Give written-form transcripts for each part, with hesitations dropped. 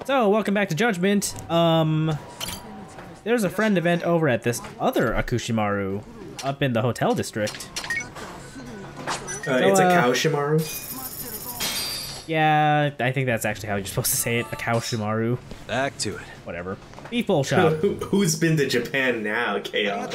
So, welcome back to Judgment. There's a friend event over at this other Akushimaru up in the hotel district. It's a Kaoshimaru? Yeah, I think that's actually how you're supposed to say it. A Kaoshimaru. Back to it. Whatever. Beef bowl shop. Who's been to Japan now, Chaos?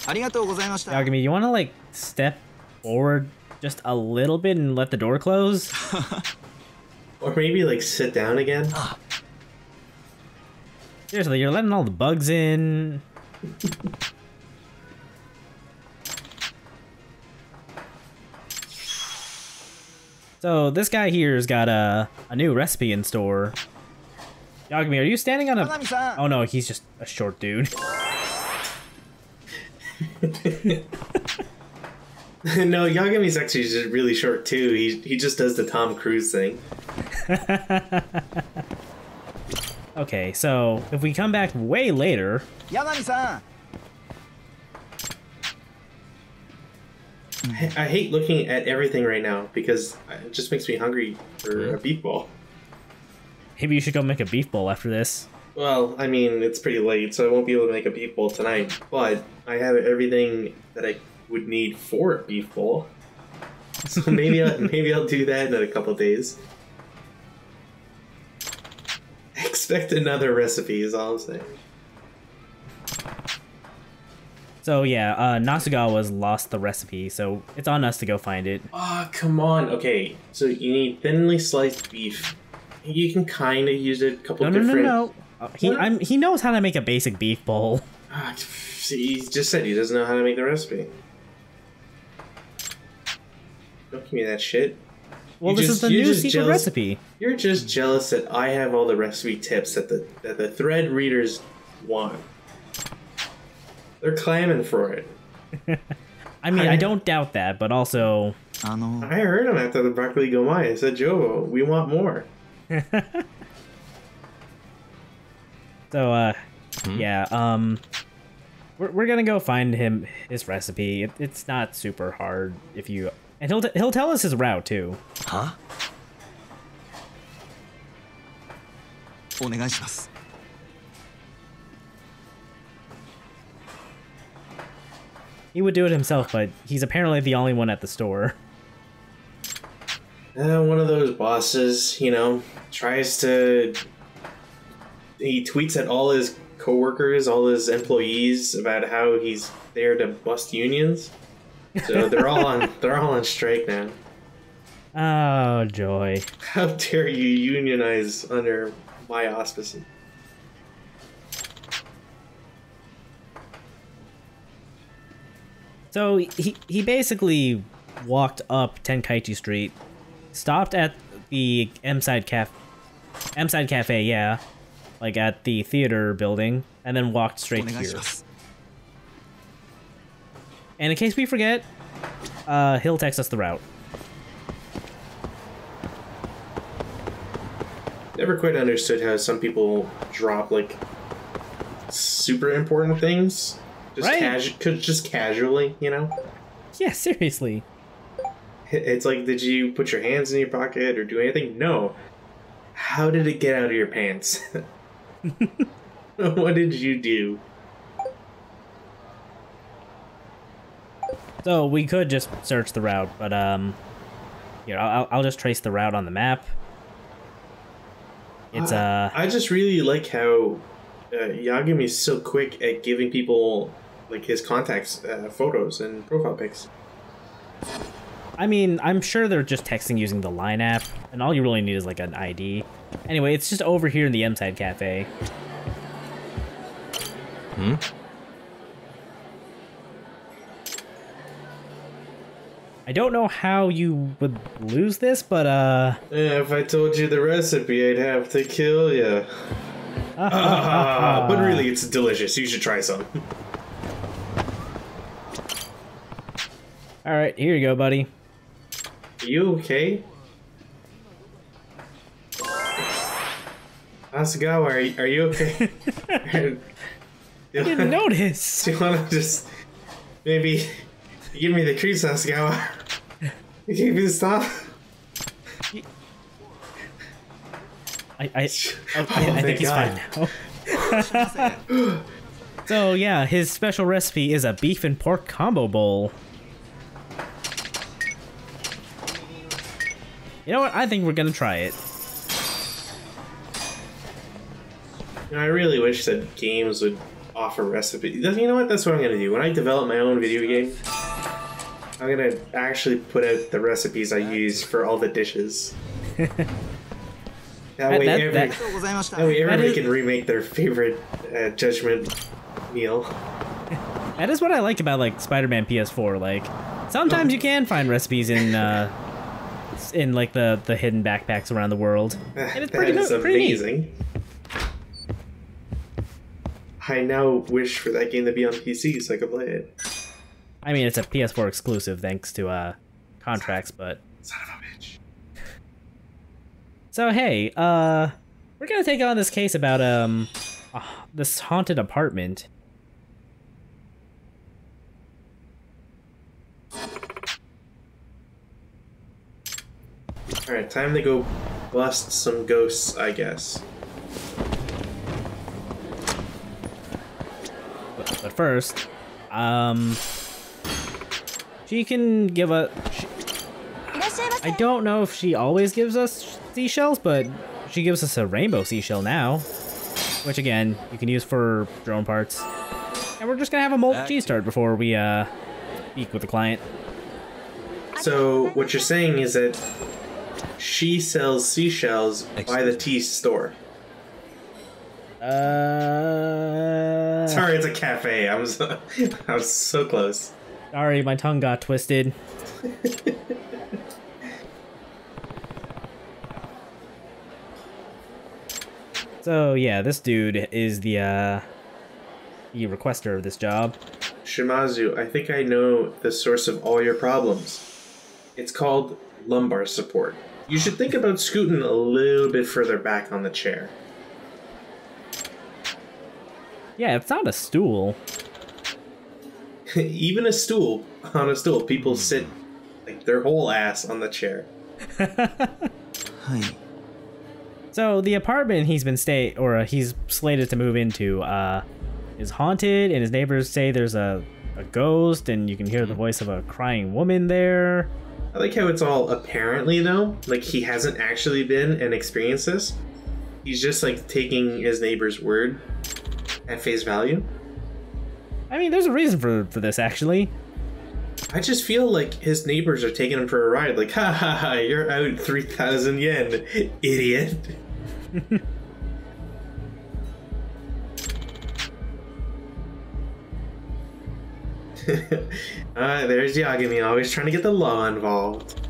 Yagami, you want to, like, step forward just a little bit and let the door close? Or maybe, like, sit down again? Seriously, you're letting all the bugs in. So, this guy here's got a new recipe in store. Yagami, are you standing on a... Oh no, he's just a short dude. No, Yagami's actually just really short too. He just does the Tom Cruise thing. Okay, so if we come back way later... Yagami-san! I hate looking at everything right now because it just makes me hungry for a beef bowl. Maybe you should go make a beef bowl after this. Well, I mean, it's pretty late, so I won't be able to make a beef bowl tonight. But I have everything that I would need for a beef bowl. So maybe I'll do that in a couple of days. Expect another recipe is all I'm saying. So yeah, Nasugawa's lost the recipe, so it's on us to go find it. Ah, come on. Okay, so you need thinly sliced beef. You can kind of use a couple different... No. He knows how to make a basic beef bowl. He just said he doesn't know how to make the recipe. Don't give me that shit. Well, this is the new secret recipe. You're just jealous that I have all the recipe tips that the thread readers want. They're clamming for it. I mean, I don't doubt that, but also... I heard him after the broccoli gomai. I said, Jovo, we want more. So, yeah, we're gonna go find him his recipe. It's not super hard if you... And he'll tell us his route, too. Huh? He would do it himself, but he's apparently the only one at the store. One of those bosses, you know, tries to... He tweets at all his coworkers, all his employees about how he's there to bust unions. So they're all on strike now. Oh, joy. How dare you unionize under my auspices? So he basically walked up Tenkaichi Street, stopped at the M-Side Cafe, yeah, like at the theater building, and then walked straight here. And in case we forget, he'll text us the route. Never quite understood how some people drop, like, super important things. Just, right? Just casually, you know? Yeah, seriously. It's like, did you put your hands in your pocket or do anything? No. How did it get out of your pants? What did you do? So we could just search the route, but here I'll just trace the route on the map. It's I just really like how Yagami is so quick at giving people like his contacts photos and profile pics. I mean, I'm sure they're just texting using the Line app, and all you really need is like an ID. Anyway, it's just over here in the M-Side Cafe. I don't know how you would lose this, but Yeah, if I told you the recipe, I'd have to kill you. But really, it's delicious. You should try some. Alright, here you go, buddy. Are you okay? Asagawa, are you okay? I didn't notice. Do you want to just maybe give me the creeps, Asagawa? You give me the stuff? I think he's fine now. So yeah, his special recipe is a beef and pork combo bowl. You know what? I think we're gonna try it. I really wish that games would offer recipes. You know what? That's what I'm gonna do. When I develop my own video game, I'm gonna actually put out the recipes I use for all the dishes. That way everybody can remake their favorite Judgment meal. That is what I like about like Spider-Man PS4. Like sometimes you can find recipes in like the hidden backpacks around the world, and it's pretty amazing. Neat. I now wish for that game to be on PC so I could play it. I mean, it's a PS4 exclusive thanks to contracts, but son of a bitch. So hey, we're gonna take on this case about this haunted apartment. Alright, time to go bust some ghosts, I guess. But first, she can give a... I don't know if she always gives us seashells, but she gives us a rainbow seashell now. Which again, you can use for drone parts. And we're just gonna have a molten cheese tart before we speak with the client. So, what you're saying is that she sells seashells by the tea store. Sorry, it's a cafe. I was so close. Sorry, my tongue got twisted. So yeah, this dude is the requester of this job. Shimazu, I think I know the source of all your problems. It's called lumbar support. You should think about scooting a little bit further back on the chair. Yeah, it's not a stool. Even a stool, on a stool, people sit like their whole ass on the chair. So the apartment he's slated to move into is haunted, and his neighbors say there's a ghost, and you can hear the voice of a crying woman there. I like how it's all apparently though, like he hasn't actually been and experienced this. He's just like taking his neighbor's word at face value. I mean, there's a reason for this, actually. I just feel like his neighbors are taking him for a ride. Like, ha ha ha, you're out 3,000 yen, idiot. There's Yagami, always trying to get the law involved.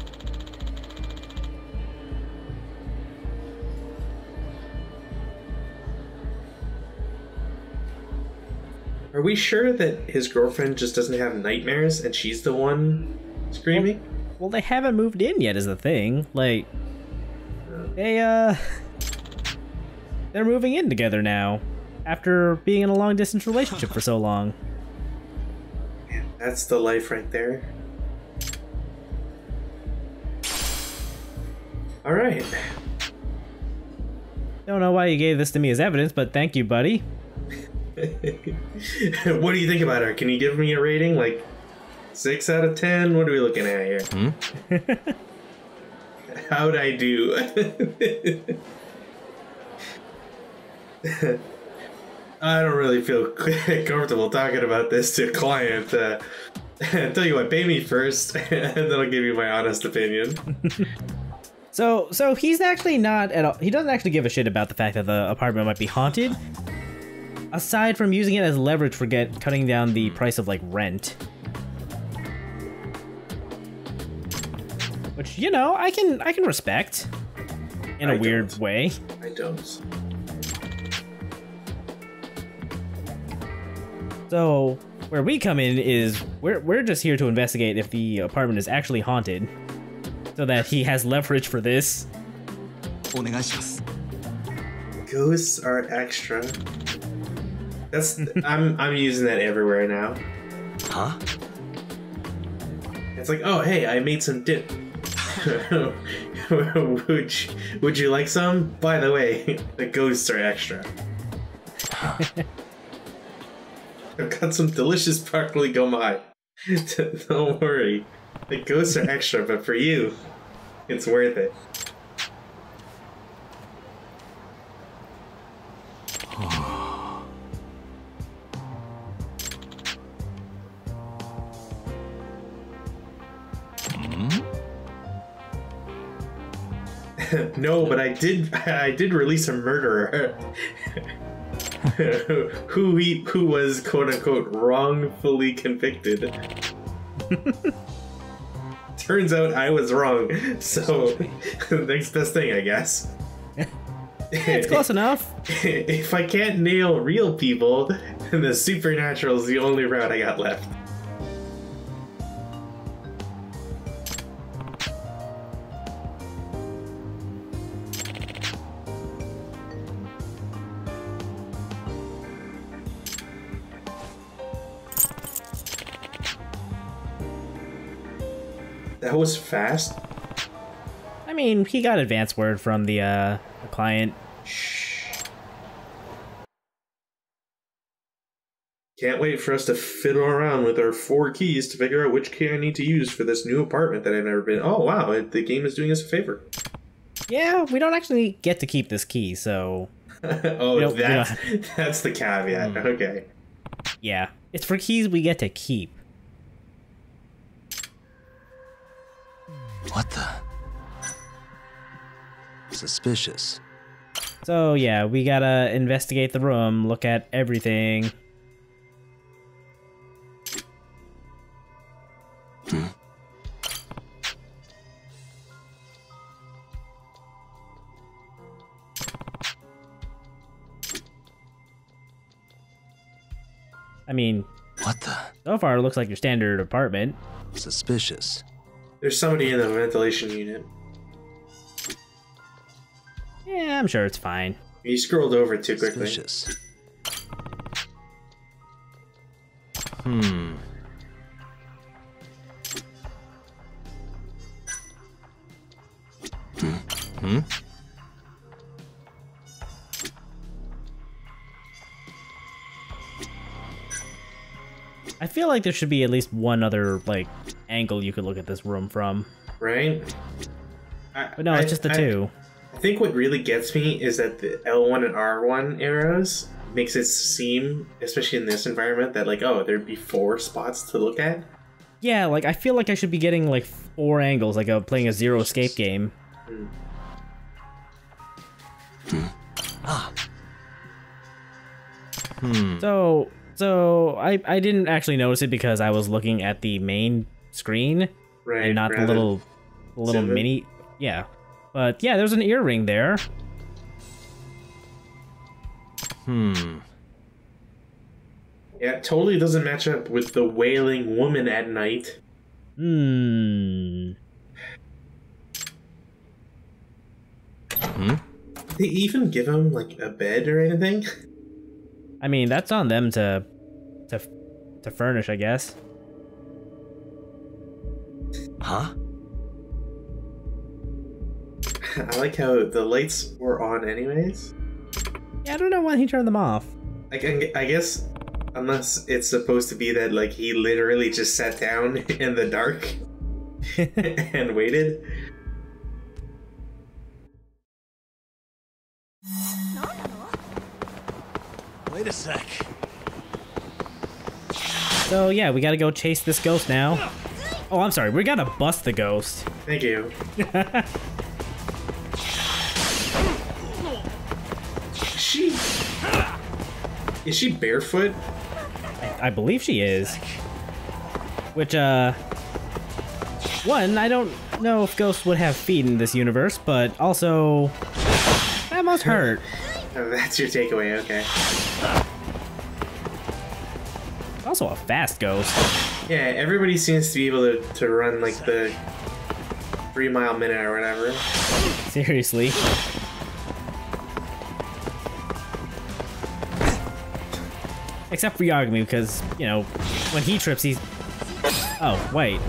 Are we sure that his girlfriend just doesn't have nightmares and she's the one screaming? Well, they haven't moved in yet is the thing. Like, they're moving in together now after being in a long-distance relationship for so long. Man, that's the life right there. Alright. Don't know why you gave this to me as evidence, but thank you, buddy. What do you think about her? Can you give me a rating? Like 6 out of 10? What are we looking at here? How'd I do? I don't really feel comfortable talking about this to a client. Tell you what, pay me first, and then I'll give you my honest opinion. So he's actually not at all. He doesn't actually give a shit about the fact that the apartment might be haunted. Aside from using it as leverage for cutting down the price of like rent. Which, you know, I can respect in a weird way. I don't. So where we come in is we're just here to investigate if the apartment is actually haunted, so that he has leverage for this. Ghosts are extra. That's I'm using that everywhere now. Huh? It's like, oh hey, I made some dip. would you like some? By the way, the ghosts are extra. I've got some delicious broccoli gomai. Don't worry. The ghosts are extra, but for you, it's worth it. No, but I did release a murderer. who was quote unquote wrongfully convicted. Turns out I was wrong, so next best thing, I guess. It's close enough. If I can't nail real people, then the supernatural is the only route I got left. That was fast. I mean, he got advance word from the client. Can't wait for us to fiddle around with our 4 keys to figure out which key I need to use for this new apartment that I've never been. Oh wow, the game is doing us a favor. Yeah, we don't actually get to keep this key, so... Oh, that's the caveat. Okay. Yeah, it's for keys we get to keep. What the? Suspicious. So yeah, we gotta investigate the room, look at everything. I mean, what the? So far it looks like your standard apartment. Suspicious. There's somebody in the ventilation unit. Yeah, I'm sure it's fine. You scrolled over too quickly. Suspicious. I feel like there should be at least one other, like, angle you could look at this room from. Right? But no, it's just the two. I think what really gets me is that the L1 and R1 arrows makes it seem, especially in this environment, that like, oh, there'd be 4 spots to look at. Yeah, like, I feel like I should be getting, like, 4 angles, like playing a Zero Escape game. So I didn't actually notice it because I was looking at the main screen, right, and not the little mini. Yeah, but yeah, there's an earring there. Yeah, it totally doesn't match up with the wailing woman at night. Did they even give him like a bed or anything? I mean, that's on them to furnish, I guess. Huh? I like how the lights were on anyways. Yeah, I don't know why he turned them off. I guess unless it's supposed to be that like he literally just sat down in the dark and waited. Wait a sec. So yeah, we gotta go chase this ghost now. Oh, I'm sorry, we gotta bust the ghost. Thank you. Is she barefoot? I believe she is. Which, one, I don't know if ghosts would have feet in this universe, but also, that must hurt. Oh, that's your takeaway, okay. Also a fast ghost. Yeah, everybody seems to be able to run like the 3 mile a minute or whatever. Seriously. Except for Yagami, because, you know, when he trips, he's... Oh, wait.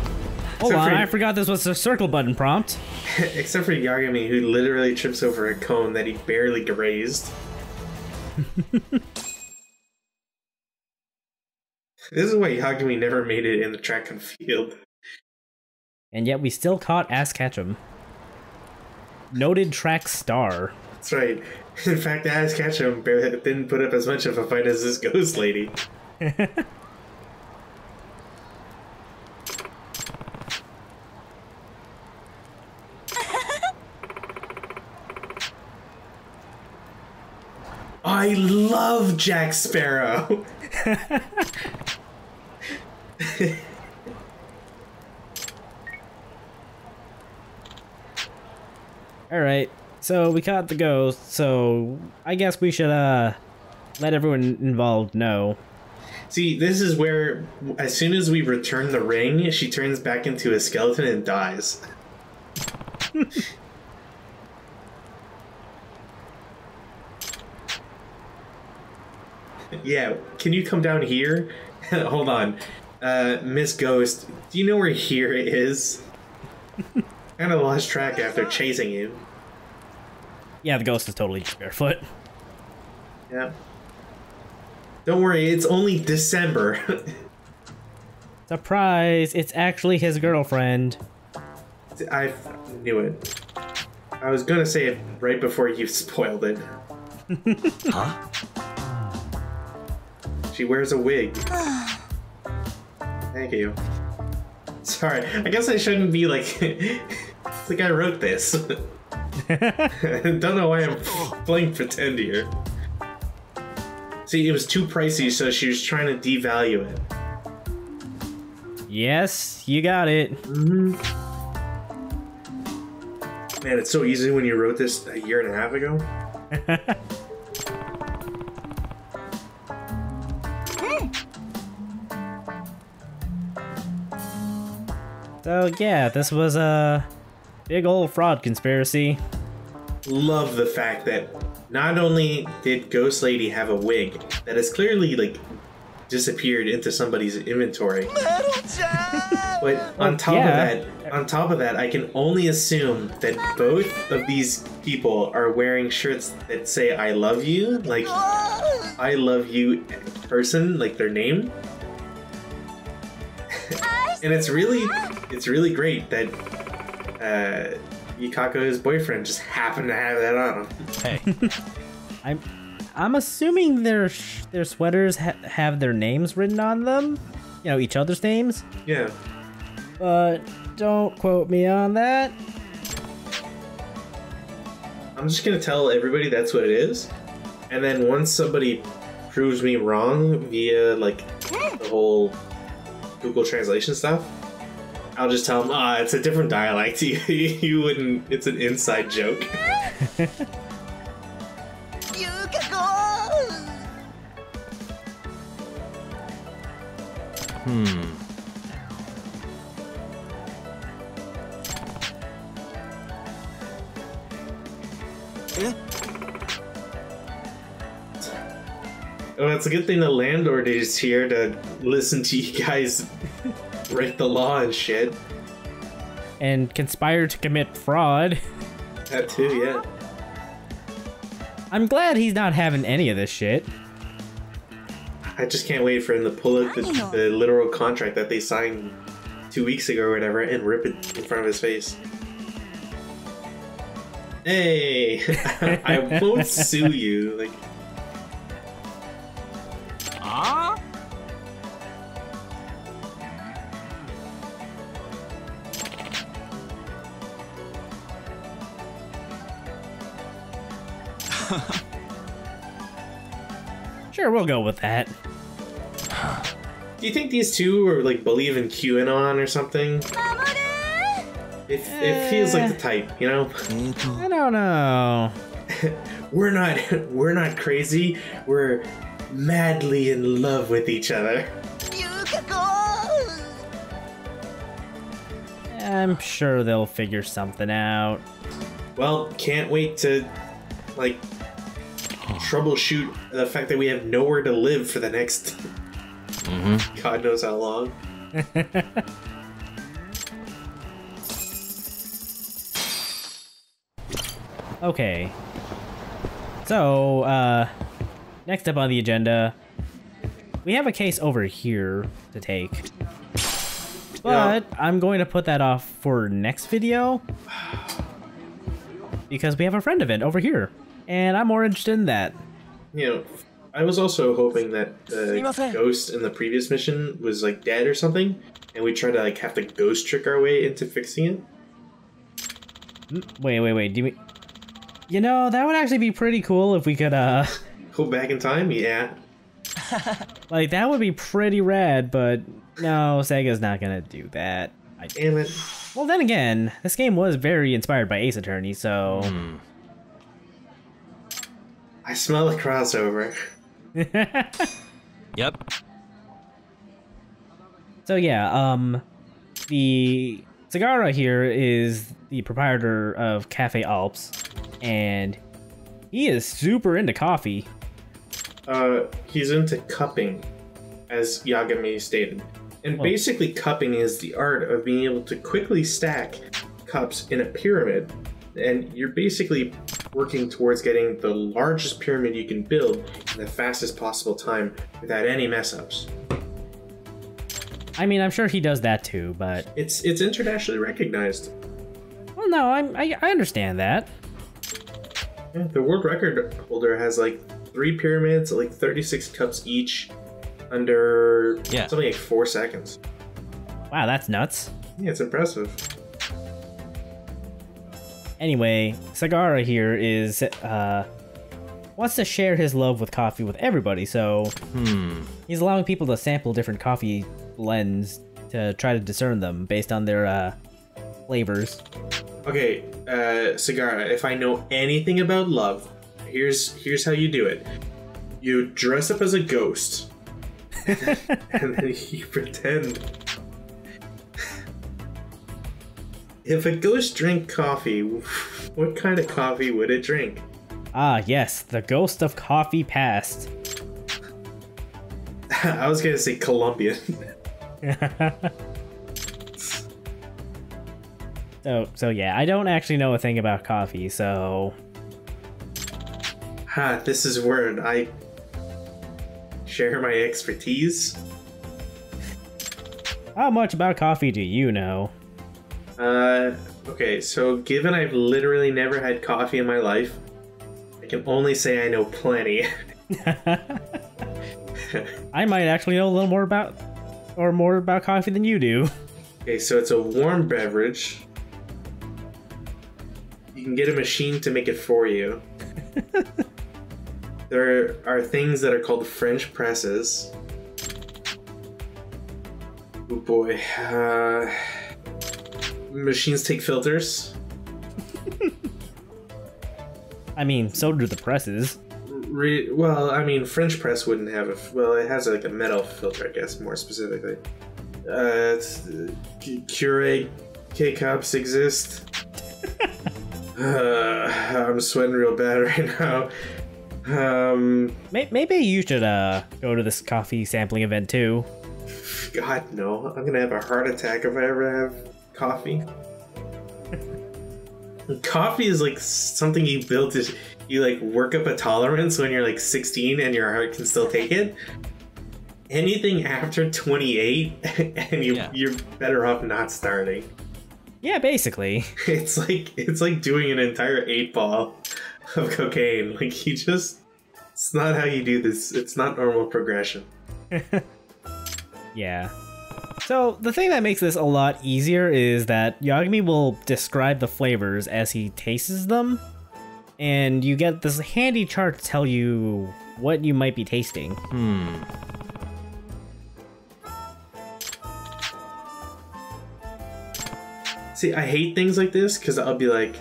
Hold on, I forgot this was a circle button prompt. Except for Yagami, who literally trips over a cone that he barely grazed. This is why Yagami never made it in the track and field. And yet we still caught Ass Ketchum. Noted track star. That's right. In fact, Ass Ketchum didn't put up as much of a fight as this ghost lady. I love Jack Sparrow. Alright, so we caught the ghost, so I guess we should let everyone involved know. See, this is where, as soon as we return the ring, she turns back into a skeleton and dies. Yeah, can you come down here? Hold on. Miss Ghost, do you know where here is? Kind of lost track after chasing you. Yeah, the ghost is totally just barefoot. Yeah. Don't worry, it's only December. Surprise! It's actually his girlfriend. I knew it. I was gonna say it right before you spoiled it. Huh? She wears a wig. Thank you. Sorry, I guess I shouldn't be like... It's like I wrote this. Don't know why I'm playing pretend here. See, it was too pricey, so she was trying to devalue it. Yes, you got it. Mm-hmm. Man, it's so easy when you wrote this a year and a half ago. So yeah, this was a big old fraud conspiracy. Love the fact that not only did Ghost Lady have a wig that has clearly like disappeared into somebody's inventory, but on top of that, I can only assume that both of these people are wearing shirts that say "I love you," like "I love you" person, like their name. And it's really great that Yukako's boyfriend just happened to have that on him. Hey. I'm assuming their sweaters have their names written on them. You know, each other's names. Yeah. But don't quote me on that. I'm just gonna tell everybody that's what it is, and then once somebody proves me wrong via like the whole Google translation stuff, I'll just tell them, it's a different dialect. You wouldn't, it's an inside joke. Well, it's a good thing the landlord is here to listen to you guys break the law and shit. And conspire to commit fraud. That too, yeah. I'm glad he's not having any of this shit. I just can't wait for him to pull out the literal contract that they signed 2 weeks ago or whatever and rip it in front of his face. Hey! I won't sue you. Like. Sure, we'll go with that. Do you think these two are like believe in QAnon or something? It feels like the type, you know? I don't know. We're not crazy. We're madly in love with each other. I'm sure they'll figure something out. Well, can't wait to, like, troubleshoot the fact that we have nowhere to live for the next God knows how long. Okay. So, next up on the agenda, we have a case over here to take. But I'm going to put that off for next video. Because we have a friend event over here. And I'm more interested in that. You know, I was also hoping that the ghost in the previous mission was like dead or something. And we try to like have to ghost trick our way into fixing it. Wait. Do you mean... You know, that would actually be pretty cool if we could, Go back in time? Yeah. Like, that would be pretty rad, but no, Sega's not gonna do that. Damn it. Well, then again, this game was very inspired by Ace Attorney, so... I smell a crossover. Yep. So yeah, the Sagara here is the proprietor of Cafe Alps, and he is super into coffee. He's into cupping, as Yagami stated. And basically cupping is the art of being able to quickly stack cups in a pyramid. And you're basically working towards getting the largest pyramid you can build in the fastest possible time without any mess-ups. I mean, I'm sure he does that too, but... It's internationally recognized. Well, no, I understand that. Yeah, the world record holder has like 3 pyramids, like 36 cups each, under something like 4 seconds. Wow, that's nuts. Yeah, it's impressive. Anyway, Sagara here is, wants to share his love with coffee with everybody, so he's allowing people to sample different coffee blends to try to discern them based on their, flavors. Okay, Sagara, if I know anything about love, here's how you do it. You dress up as a ghost, and then you pretend. If a ghost drank coffee, what kind of coffee would it drink? Ah, yes, the ghost of coffee past. I was gonna say Colombian. So yeah, I don't actually know a thing about coffee, so... This is where I share my expertise. How much about coffee do you know? Okay, so given I've literally never had coffee in my life, I can only say I know plenty. I might actually know a little more about coffee than you do. Okay, so it's a warm beverage. You can get a machine to make it for you. There are things that are called French presses. Oh boy. Machines take filters. I mean, so do the presses. Well, I mean, French press wouldn't have a... Well, it has like a metal filter, I guess, more specifically. Keurig K-Cups exist. I'm sweating real bad right now. Maybe you should go to this coffee sampling event too. God, no. I'm gonna have a heart attack if I ever have coffee. Coffee is like something you build to... You like work up a tolerance when you're like 16 and your heart can still take it. Anything after 28 and you're better off not starting. Yeah, basically. It's like doing an entire 8-ball of cocaine. Like you just... It's not how you do this. It's not normal progression. Yeah. So, the thing that makes this a lot easier is that Yagami will describe the flavors as he tastes them, and you get this handy chart to tell you what you might be tasting. See, I hate things like this, because I'll be like,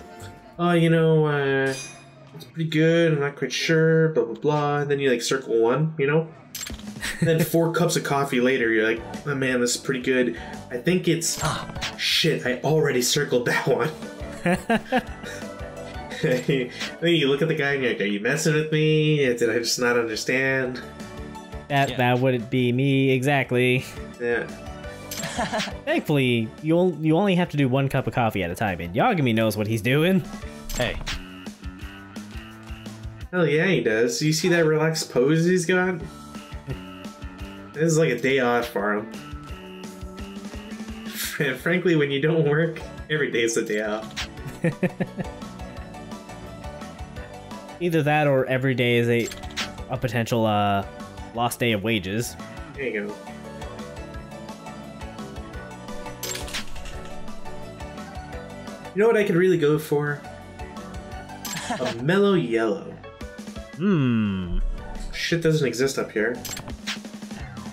oh, you know, it's pretty good, I'm not quite sure, blah, blah, blah, and then you like circle one, you know? And then 4 cups of coffee later, you're like, oh man, this is pretty good. I think it's... Shit, I already circled that one. Then you look at the guy and you're like, are you messing with me? Did I just not understand? That would be me, exactly. Yeah. Thankfully, you only have to do 1 cup of coffee at a time, and Yagami knows what he's doing. Hey. Hell yeah, he does. You see that relaxed pose he's got? This is like a day off for him. And frankly, when you don't work, every day's a day off. Either that or every day is a potential lost day of wages. There you go. You know what I could really go for? A mellow yellow. Shit doesn't exist up here.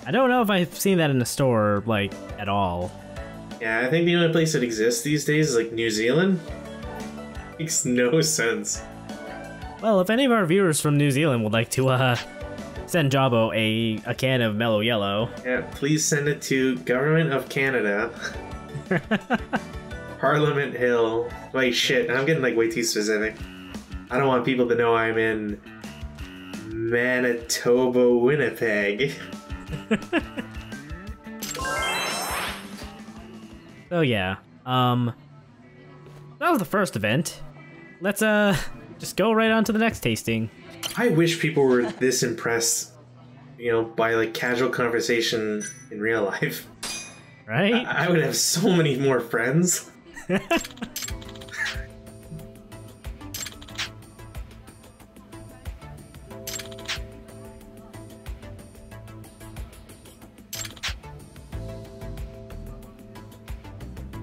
I don't know if I've seen that in the store, like, at all. Yeah, I think the only place that exists these days is like New Zealand. Makes no sense. Well, if any of our viewers from New Zealand would like to send Jabo a can of Mellow Yellow. Yeah, please send it to Government of Canada. Parliament Hill. Wait, shit, I'm getting like way too specific. I don't want people to know I'm in Manitoba, Winnipeg. So yeah, that was the first event. Let's just go right on to the next tasting. I wish people were this impressed, you know, by like casual conversation in real life. Right? I would have so many more friends.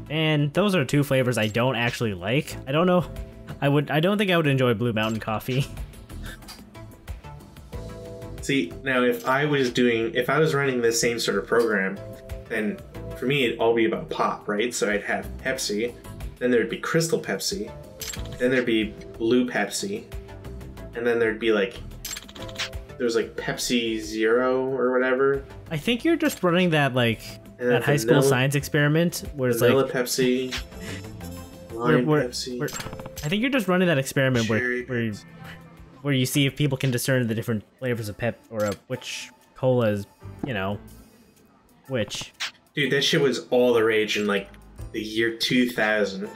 And those are two flavors I don't actually like. I don't know. I don't think I would enjoy Blue Mountain coffee. See, now if I was running the same sort of program, then for me it'd all be about pop, right? So I'd have Pepsi, then there'd be Crystal Pepsi, then there'd be Blue Pepsi, and then there'd be like, there's like Pepsi Zero or whatever. I think you're just running that like that high school science experiment where it's vanilla like Pepsi, lime Pepsi. I think you're just running that experiment Cherry where you see if people can discern the different flavors of Pep or which cola is, you know, which. Dude, that shit was all the rage in like the year 2000.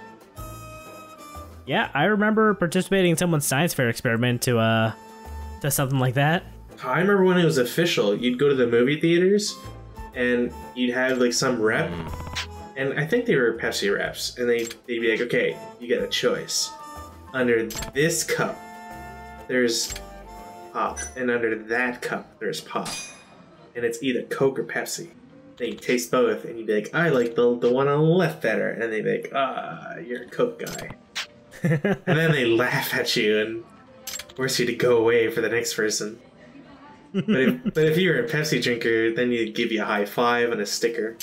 Yeah, I remember participating in someone's science fair experiment to something like that. I remember when it was official. You'd go to the movie theaters, and you'd have like some rep, and I think they were Pepsi reps, and they'd be like, okay, you got a choice. Under this cup, there's pop, and under that cup, there's pop. And it's either Coke or Pepsi. Then you taste both, and you'd be like, I like the one on the left better. And they'd be like, you're a Coke guy. And then they laugh at you and force you to go away for the next person. But if you're a Pepsi drinker, then you'd give you a high five and a sticker.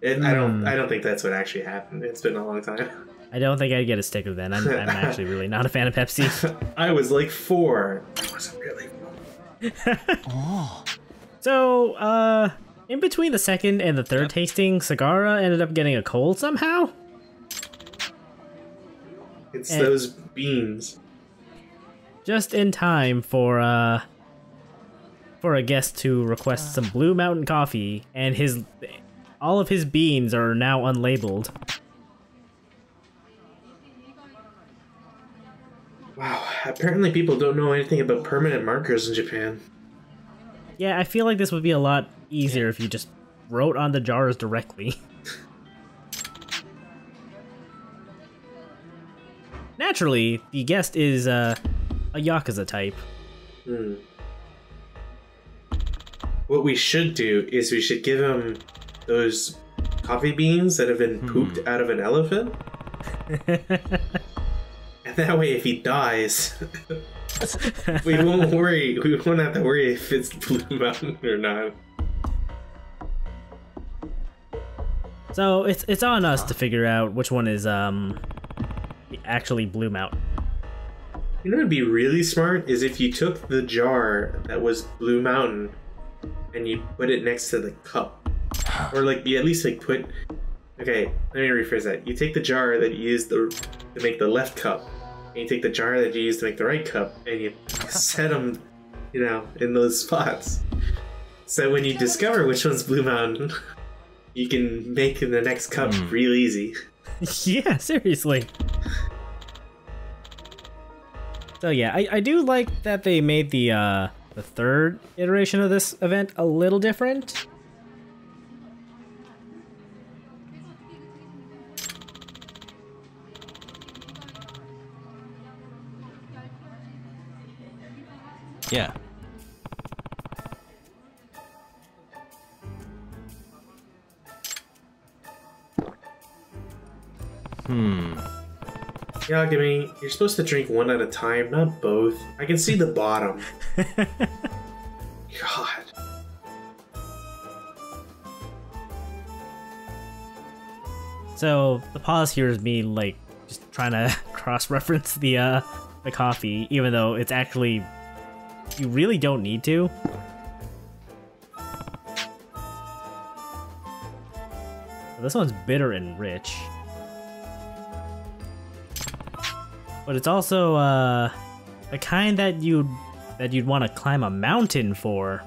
I don't think that's what actually happened. It's been a long time. I don't think I'd get a sticker then. I'm actually really not a fan of Pepsi. I was like 4. I wasn't really. Oh. So, in between the second and the third tasting, Sagara ended up getting a cold somehow. It's those beans. Just in time for a guest to request some Blue Mountain coffee, and all of his beans are now unlabeled. Wow, apparently people don't know anything about permanent markers in Japan. Yeah, I feel like this would be a lot easier if you just wrote on the jars directly. Naturally, the guest is a Yakuza type. What we should do is we should give him those coffee beans that have been pooped out of an elephant. And that way, if he dies, we won't worry. We won't have to worry if it's Blue Mountain or not. So it's on us to figure out which one is actually Blue Mountain. You know what'd be really smart is if you took the jar that was Blue Mountain and you put it next to the cup, or like you at least like put. Okay, let me rephrase that. You take the jar that you used to make the left cup, and you take the jar that you used to make the right cup, and you set them, you know, in those spots. So when you discover which one's Blue Mountain, you can make the next cup real easy. Yeah, seriously. So yeah, I do like that they made the third iteration of this event a little different. Yeah. Yagami, you're supposed to drink one at a time, not both. I can see the bottom. God. So the pause here is me like just trying to cross-reference the coffee, even though it's actually you really don't need to. This one's bitter and rich. But it's also the kind that you'd want to climb a mountain for.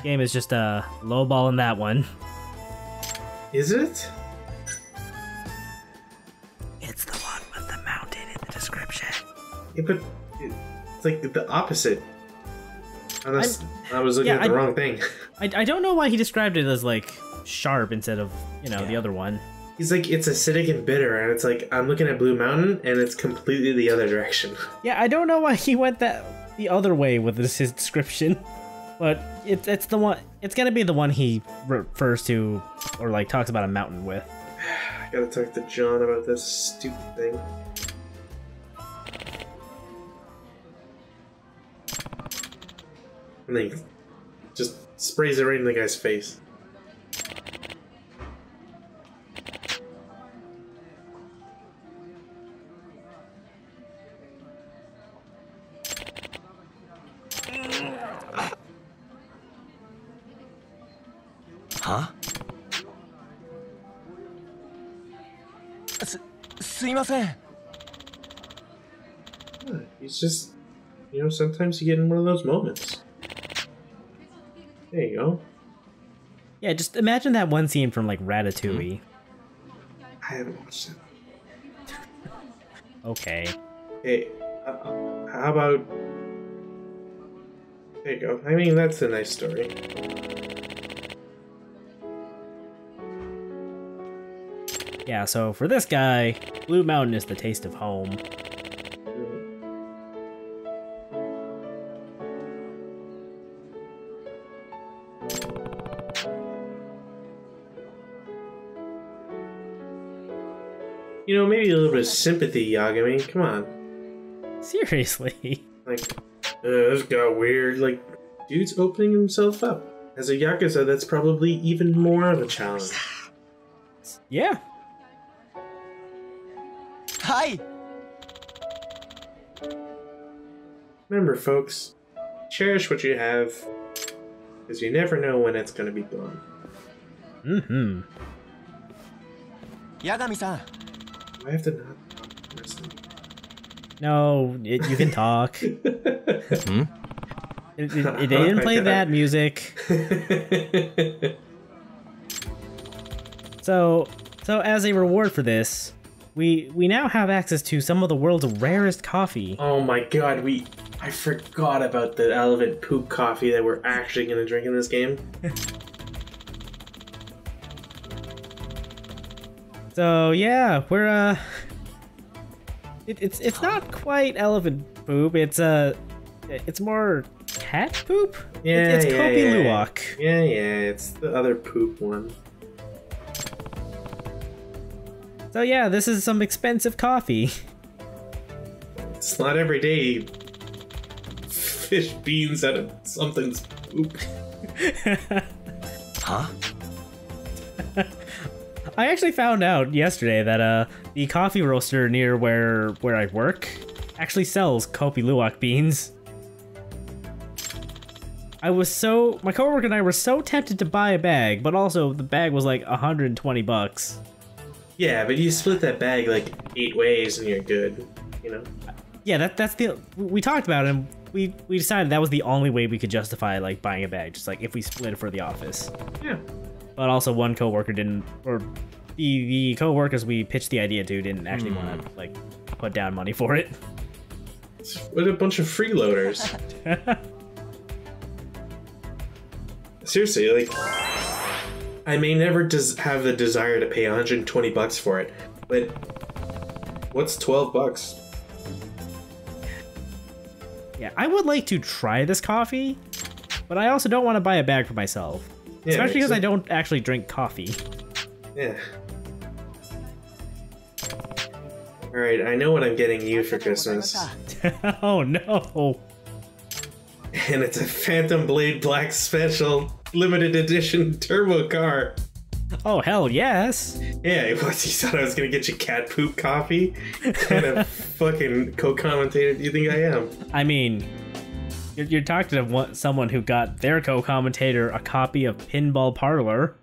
Game is just a low ball in that one. Is it? It's the one with the mountain in the description. Yeah, but it's like the opposite. Unless I was looking at the wrong thing. I don't know why he described it as like sharp instead of, you know, the other one. He's like, it's acidic and bitter, and it's like, I'm looking at Blue Mountain, and it's completely the other direction. Yeah, I don't know why he went the other way with his description, but it's the one. It's gonna be the one he refers to or like talks about a mountain with. I gotta talk to John about this stupid thing. And then he just sprays it right in the guy's face. Huh? He's just, you know, sometimes you get in one of those moments. There you go. Yeah, just imagine that one scene from like Ratatouille. I haven't watched it. Okay. Hey, how about... There you go. I mean, that's a nice story. Yeah, so for this guy, Blue Mountain is the taste of home. You know, maybe a little bit of sympathy, Yagami. Come on. Seriously. Like, this got weird. Like, dude's opening himself up. As a Yakuza, that's probably even more of a challenge. Yeah. Hi. Remember, folks, cherish what you have, because you never know when it's going to be gone. Mm-hmm. Yagami-san. I have to not listen. No, you can talk. It didn't play that music. So as a reward for this, we now have access to some of the world's rarest coffee. Oh my god, I forgot about the elephant poop coffee that we're actually going to drink in this game. So yeah, we're it's not quite elephant poop. It's more cat poop. Yeah, it's Kopi Luwak. Yeah, it's the other poop one. So yeah, this is some expensive coffee. It's not every day fish beans out of something's poop. Huh? I actually found out yesterday that the coffee roaster near where I work actually sells Kopi Luwak beans. My coworker and I were so tempted to buy a bag, but also the bag was like 120 bucks. Yeah, but you split that bag like 8 ways and you're good, you know? Yeah, we talked about it and we decided that was the only way we could justify like buying a bag, just like if we split it for the office. Yeah. But also one coworker didn't, or the co-workers we pitched the idea to didn't actually want to like put down money for it. What a bunch of freeloaders. Seriously, like, I may never have the desire to pay $120 for it, but what's $12? Yeah, I would like to try this coffee, but I also don't want to buy a bag for myself. Yeah, especially because I don't actually drink coffee. Yeah. Alright, I know what I'm getting you for Christmas. Oh no! And it's a Phantom Blade Black Special limited edition turbo car. Oh hell yes! Yeah, what, you thought I was gonna get you cat poop coffee? What kind of fucking co-commentator do you think I am? I mean, you're talking to someone who got their co-commentator a copy of Pinball Parlor.